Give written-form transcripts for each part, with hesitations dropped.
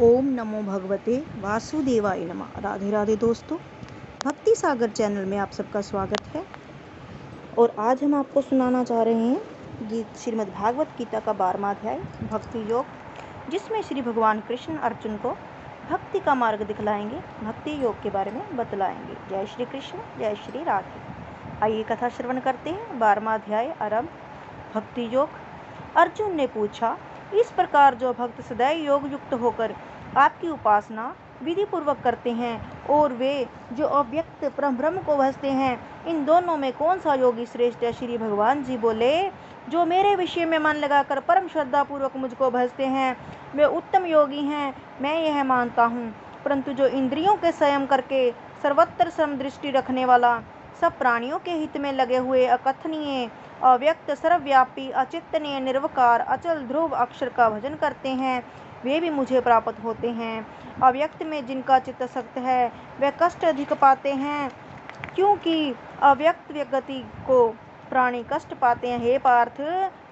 ओम नमो भगवते वासुदेवाय नमः। राधे राधे दोस्तों, भक्ति सागर चैनल में आप सबका स्वागत है। और आज हम आपको सुनाना चाह रहे हैं गीत श्रीमद् भागवत गीता का 12वां अध्याय भक्ति योग, जिसमें श्री भगवान कृष्ण अर्जुन को भक्ति का मार्ग दिखलाएंगे, भक्ति योग के बारे में बतलाएंगे। जय श्री कृष्ण, जय श्री राधे। आइए कथा श्रवण करते हैं। 12वां अध्याय आरंभ। भक्ति योग। अर्जुन ने पूछा, इस प्रकार जो भक्त सदैव योग युक्त होकर आपकी उपासना विधि पूर्वक करते हैं और वे जो अव्यक्त परब्रह्म को भजते हैं, इन दोनों में कौन सा योगी श्रेष्ठ है? श्री भगवान जी बोले, जो मेरे विषय में मन लगाकर परम श्रद्धा पूर्वक मुझको भजते हैं वे उत्तम योगी हैं, मैं यह मानता हूँ। परंतु जो इंद्रियों के संयम करके सर्वत्र समदृष्टि रखने वाला, सब प्राणियों के हित में लगे हुए, अकथनीय, अव्यक्त, सर्वव्यापी, अचिंतनीय, निर्विकार, अचल ध्रुव अक्षर का भजन करते हैं, वे भी मुझे प्राप्त होते हैं। अव्यक्त में जिनका चित्त सक्त है वे कष्ट अधिक पाते हैं, क्योंकि अव्यक्त गति को प्राणी कष्ट पाते हैं। हे पार्थ,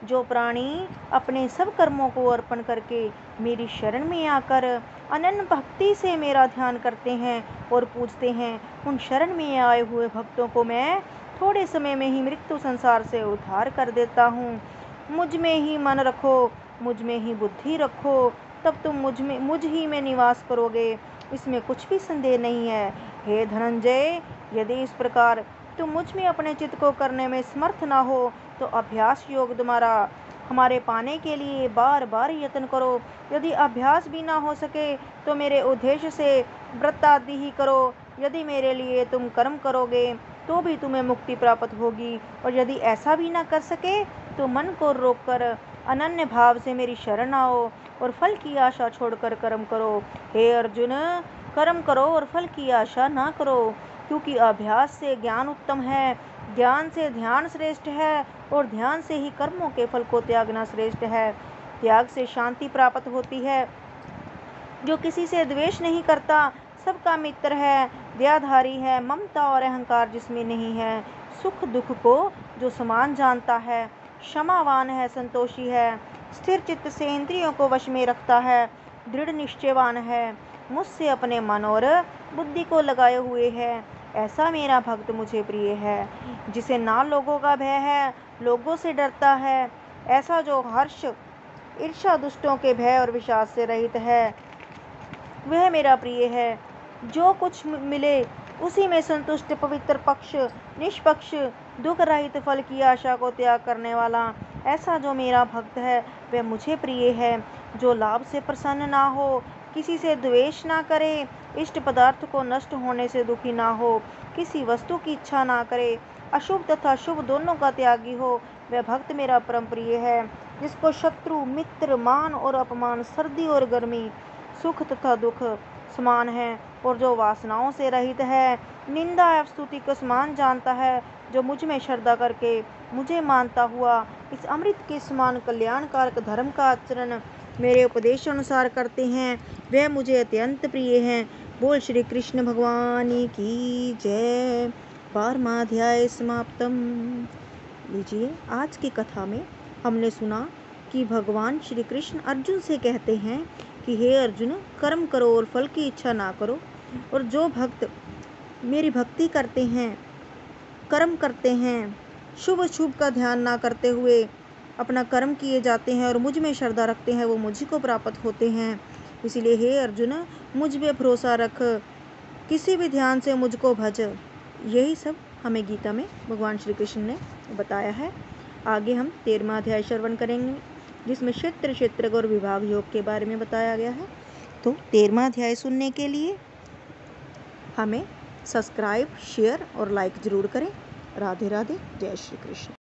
जो प्राणी अपने सब कर्मों को अर्पण करके मेरी शरण में आकर अनन्य भक्ति से मेरा ध्यान करते हैं और पूजते हैं, उन शरण में आए हुए भक्तों को मैं थोड़े समय में ही मृत्यु संसार से उद्धार कर देता हूँ। मुझ में ही मन रखो, मुझ में ही बुद्धि रखो, तब तुम मुझ ही में निवास करोगे, इसमें कुछ भी संदेह नहीं है। हे धनंजय, यदि इस प्रकार तुम मुझ में अपने चित्त को करने में समर्थ ना हो तो अभ्यास योग द्वारा हमारे पाने के लिए बार बार यत्न करो। यदि अभ्यास भी ना हो सके तो मेरे उद्देश्य से व्रत आदि ही करो। यदि मेरे लिए तुम कर्म करोगे तो भी तुम्हें मुक्ति प्राप्त होगी, और यदि ऐसा भी ना कर सके तो मन को रोककर अनन्य भाव से मेरी शरण आओ और फल की आशा छोड़कर कर्म करो। हे अर्जुन, कर्म करो और फल की आशा ना करो, क्योंकि अभ्यास से ज्ञान उत्तम है, ज्ञान से ध्यान श्रेष्ठ है, और ध्यान से ही कर्मों के फल को त्यागना श्रेष्ठ है। त्याग से शांति प्राप्त होती है। जो किसी से द्वेष नहीं करता, सबका मित्र है, दयाधारी है, ममता और अहंकार जिसमें नहीं है, सुख दुख को जो समान जानता है, क्षमावान है, संतोषी है, स्थिर चित्त से इंद्रियों को वश में रखता है, दृढ़ निश्चयवान है, मुझसे अपने मन और बुद्धि को लगाए हुए है, ऐसा मेरा भक्त मुझे प्रिय है। जिसे ना लोगों का भय है, लोगों से डरता है, ऐसा जो हर्ष, ईर्ष्या, दुष्टों के भय और विषाद से रहित है, वह मेरा प्रिय है। जो कुछ मिले उसी में संतुष्ट, पवित्र, पक्ष, निष्पक्ष, दुख रहित, फल की आशा को त्याग करने वाला, ऐसा जो मेरा भक्त है वह मुझे प्रिय है। जो लाभ से प्रसन्न ना हो, किसी से द्वेष ना करे, इष्ट पदार्थ को नष्ट होने से दुखी ना हो, किसी वस्तु की इच्छा ना करे, अशुभ तथा शुभ दोनों का त्यागी हो, वह भक्त मेरा परम प्रिय है। जिसको शत्रु, मित्र, मान और अपमान, सर्दी और गर्मी, सुख तथा दुख समान है, और जो वासनाओं से रहित है, निंदा एवं स्तुति को समान जानता है, जो मुझ में श्रद्धा करके मुझे मानता हुआ इस अमृत के समान कल्याणकारक धर्म का आचरण मेरे उपदेश अनुसार करते हैं, वह मुझे अत्यंत प्रिय हैं। बोल श्री कृष्ण भगवान की जय। 12वां अध्याय समाप्तम। लीजिए, आज की कथा में हमने सुना कि भगवान श्री कृष्ण अर्जुन से कहते हैं कि हे अर्जुन, कर्म करो और फल की इच्छा ना करो, और जो भक्त मेरी भक्ति करते हैं, कर्म करते हैं, शुभ अशुभ का ध्यान ना करते हुए अपना कर्म किए जाते हैं और मुझ में श्रद्धा रखते हैं, वो मुझी को प्राप्त होते हैं। इसीलिए हे अर्जुन, मुझ पे भरोसा रख, किसी भी ध्यान से मुझको भज। यही सब हमें गीता में भगवान श्री कृष्ण ने बताया है। आगे हम 13वां अध्याय श्रवण करेंगे, जिसमें क्षेत्र और विभाग योग के बारे में बताया गया है। तो 13वां अध्याय सुनने के लिए हमें सब्सक्राइब, शेयर और लाइक जरूर करें। राधे राधे, जय श्री कृष्ण।